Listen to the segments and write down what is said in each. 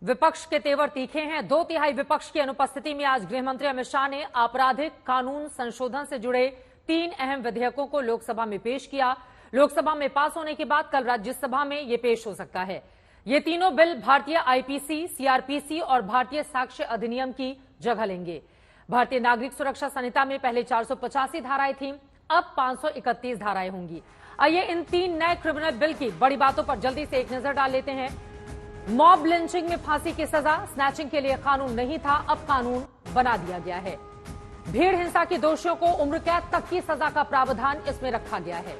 विपक्ष के तेवर तीखे हैं। 2/3 विपक्ष की अनुपस्थिति में आज गृहमंत्री अमित शाह ने आपराधिक कानून संशोधन से जुड़े 3 अहम विधेयकों को लोकसभा में पेश किया। लोकसभा में पास होने के बाद कल राज्यसभा में ये पेश हो सकता है। ये तीनों बिल भारतीय आईपीसी, सीआरपीसी और भारतीय साक्ष्य अधिनियम की जगह लेंगे। भारतीय नागरिक सुरक्षा संहिता में पहले 485 धाराएं थीं, अब 531 धाराएं होंगी। आइए इन 3 नए क्रिमिनल बिल की बड़ी बातों पर जल्दी से एक नजर डाल लेते हैं। मॉब लिंचिंग में फांसी की सजा, स्नैचिंग के लिए कानून नहीं था, अब कानून बना दिया गया है। भीड़ हिंसा के दोषियों को उम्र कैद तक की सजा का प्रावधान इसमें रखा गया है।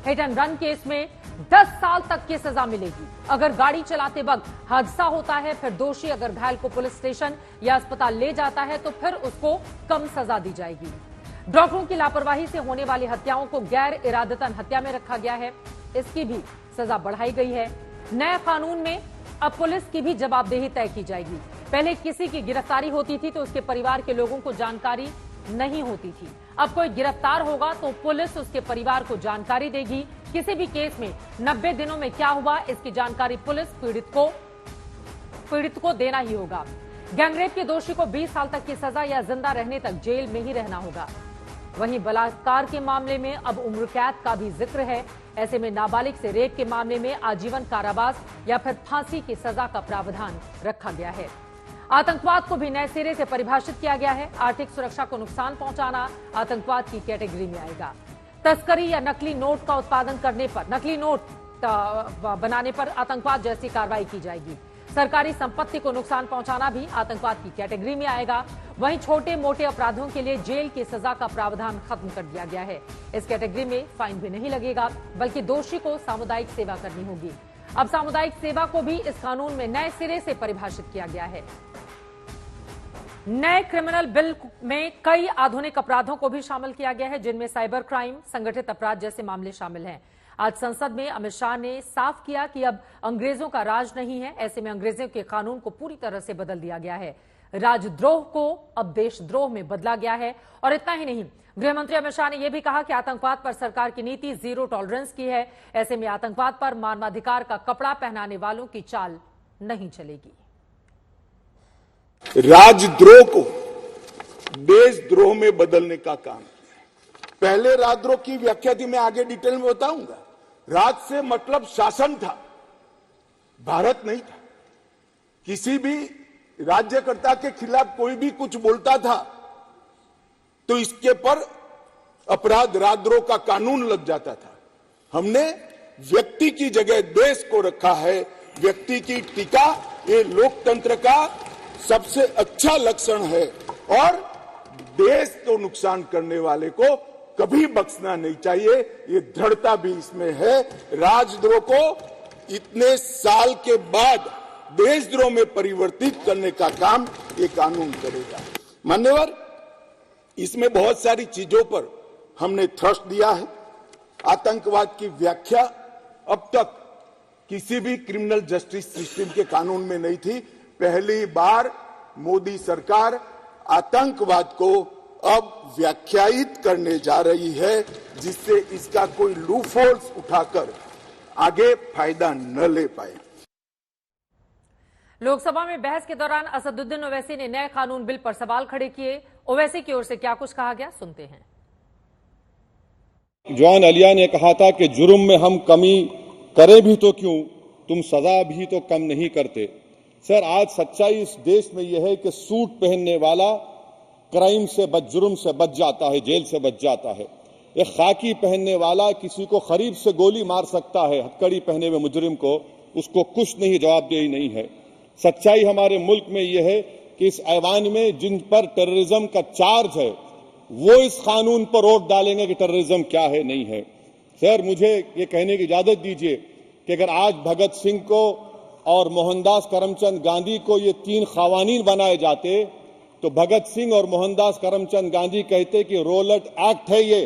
हिट एंड रन केस में 10 साल तक की सजा मिलेगी। अगर गाड़ी चलाते वक्त हादसा होता है, फिर दोषी अगर घायल को पुलिस स्टेशन या अस्पताल ले जाता है तो फिर उसको कम सजा दी जाएगी। डॉक्टरों की लापरवाही से होने वाली हत्याओं को गैर इरादतन हत्या में रखा गया है, इसकी भी सजा बढ़ाई गई है। नए कानून में अब पुलिस की भी जवाबदेही तय की जाएगी। पहले किसी की गिरफ्तारी होती थी तो उसके परिवार के लोगों को जानकारी नहीं होती थी। अब कोई गिरफ्तार होगा तो पुलिस उसके परिवार को जानकारी देगी। किसी भी केस में 90 दिनों में क्या हुआ, इसकी जानकारी पुलिस पीड़ित को देना ही होगा। गैंगरेप के दोषी को 20 साल तक की सजा या जिंदा रहने तक जेल में ही रहना होगा। वहीं बलात्कार के मामले में अब उम्र कैद का भी जिक्र है। ऐसे में नाबालिग से रेप के मामले में आजीवन कारावास या फिर फांसी की सजा का प्रावधान रखा गया है। आतंकवाद को भी नए सिरे से परिभाषित किया गया है। आर्थिक सुरक्षा को नुकसान पहुंचाना आतंकवाद की कैटेगरी में आएगा। तस्करी या नकली नोट का उत्पादन करने पर, नकली नोट बनाने पर आतंकवाद जैसी कार्रवाई की जाएगी। सरकारी संपत्ति को नुकसान पहुंचाना भी आतंकवाद की कैटेगरी में आएगा। वहीं छोटे मोटे अपराधों के लिए जेल की सजा का प्रावधान खत्म कर दिया गया है। इस कैटेगरी में फाइन भी नहीं लगेगा, बल्कि दोषी को सामुदायिक सेवा करनी होगी। अब सामुदायिक सेवा को भी इस कानून में नए सिरे से परिभाषित किया गया है। नए क्रिमिनल बिल में कई आधुनिक अपराधों को भी शामिल किया गया है, जिनमें साइबर क्राइम, संगठित अपराध जैसे मामले शामिल हैं। आज संसद में अमित शाह ने साफ किया कि अब अंग्रेजों का राज नहीं है। ऐसे में अंग्रेजों के कानून को पूरी तरह से बदल दिया गया है। राजद्रोह को अब देशद्रोह में बदला गया है। और इतना ही नहीं, गृहमंत्री अमित शाह ने यह भी कहा कि आतंकवाद पर सरकार की नीति जीरो टॉलरेंस की है। ऐसे में आतंकवाद पर मानवाधिकार का कपड़ा पहनाने वालों की चाल नहीं चलेगी। राजद्रोह को देशद्रोह में बदलने का काम किया। पहले राजद्रोह की व्याख्या थी, मैं आगे डिटेल में बताऊंगा। राज से मतलब शासन था, भारत नहीं था। किसी भी राज्यकर्ता के खिलाफ कोई भी कुछ बोलता था तो इसके पर अपराध, राजद्रोह का कानून लग जाता था। हमने व्यक्ति की जगह देश को रखा है। व्यक्ति की टीका ये लोकतंत्र का सबसे अच्छा लक्षण है और देश को नुकसान करने वाले को कभी बख्शना नहीं चाहिए। ये दृढ़ता भी इसमें है। राजद्रोह को इतने साल के बाद देशद्रोह में परिवर्तित करने का काम ये कानून करेगा। मान्यवर, इसमें बहुत सारी चीजों पर हमने थ्रस्ट दिया है। आतंकवाद की व्याख्या अब तक किसी भी क्रिमिनल जस्टिस सिस्टम के कानून में नहीं थी। पहली बार मोदी सरकार आतंकवाद को अब व्याख्यायित करने जा रही है, जिससे इसका कोई लूपहोल्स उठाकर आगे फायदा न ले पाए। लोकसभा में बहस के दौरान असदुद्दीन ओवैसी ने नए कानून बिल पर सवाल खड़े किए। ओवैसी की ओर से क्या कुछ कहा गया, सुनते हैं। जवान अलिया ने कहा था कि जुर्म में हम कमी करें भी तो क्यों, तुम सजा भी तो कम नहीं करते। सर, आज सच्चाई इस देश में यह है कि सूट पहनने वाला क्राइम से जुर्म से बच जाता है, जेल से बच जाता है। एक खाकी पहनने वाला किसी को करीब से गोली मार सकता है, हथकड़ी पहने हुए मुजरिम को, उसको कुछ नहीं, जवाबदेही नहीं है। सच्चाई हमारे मुल्क में यह है कि इस ऐवान में जिन पर टेररिज्म का चार्ज है वो इस कानून पर वोट डालेंगे कि टेररिज्म क्या है, नहीं है। सर, मुझे ये कहने की इजाजत दीजिए कि अगर आज भगत सिंह को और मोहनदास करमचंद गांधी को ये 3 क़वानीन बनाए जाते तो भगत सिंह और मोहनदास करमचंद गांधी कहते कि रोलट एक्ट है ये,